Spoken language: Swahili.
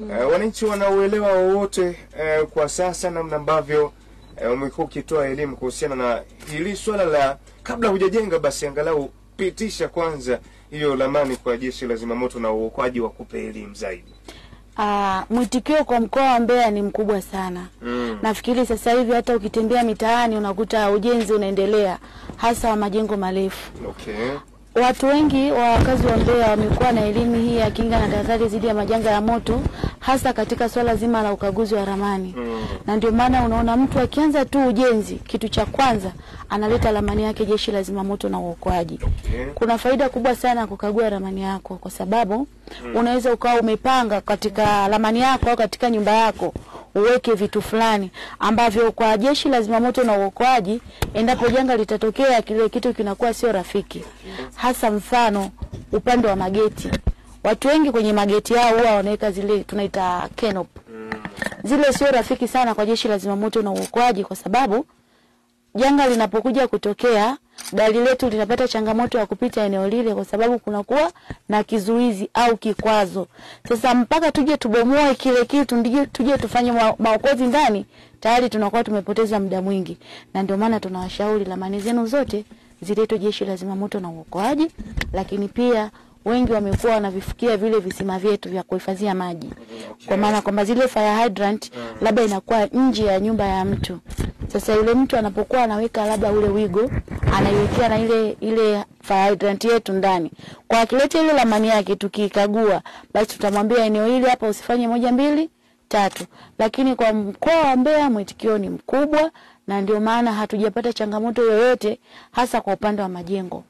Wananchi wanauelewa wote kwa sasa namna ambavyo umekuwa ukitoa elimu kuhusiana na hili swala la kabla hujajenga basi angalau pitisha kwanza hiyo ramani kwa Jeshi la Zimamoto na uokoaji wa kupe elimu zaidi? Mwitikio kwa mkoa wa Mbeya ni mkubwa sana. Nafikiri sasa hivi hata ukitembea mitaani unakuta ujenzi unaendelea, hasa wa majengo marefu. Okay. Watu wengi wakazi wa Mbeya wamekuwa na elimu hii ya kinga na tahadhari dhidi ya majanga ya moto, hasa katika swala zima la ukaguzi wa ramani. Na ndio maana unaona mtu akianza tu ujenzi, kitu cha kwanza analeta ramani yake Jeshi la Zimamoto na uokoaji. Okay. Kuna faida kubwa sana kukagua ramani yako kwa sababu unaweza ukawa umepanga katika ramani yako au katika nyumba yako uweke vitu fulani ambavyo kwa Jeshi la Zimamoto na uokoaji endapo janga litatokea kile kitu kinakuwa sio rafiki. Hasa mfano upande wa mageti. Watu wengi kwenye mageti yao huwa wanaweka zile tunaita canopy. Zile sio rafiki sana kwa Jeshi la Zimamoto na uokoaji kwa sababu janga linapokuja kutokea gari letu linapata changamoto ya kupita eneo lile kwa sababu kunakuwa na kizuizi au kikwazo. Sasa mpaka tuje tubomoe kile kitu ndiyo tuje tufanye maokozi ndani, tayari tunakuwa tumepoteza muda mwingi. Na ndio maana tunawashauri ramani zenu zote ziletwe Jeshi la Zimamoto na uokoaji, lakini pia wengi wamekuwa wanavifikia vile visima vyetu vya kuhifadhia maji. Kwa maana kwamba zile fire hydrant labda inakuwa nje ya nyumba ya mtu. Sasa yule mtu anapokuwa anaweka labda ule wigo, anaiwekea na ile fire hydrant yetu ndani. Kwa akileta ile ramani yake tukikagua, basi tutamwambia eneo hili hapa usifanye 1 2 3. Lakini kwa mkoa wa Mbeya mwitikio ni mkubwa na ndio maana hatujapata changamoto yoyote hasa kwa upande wa majengo.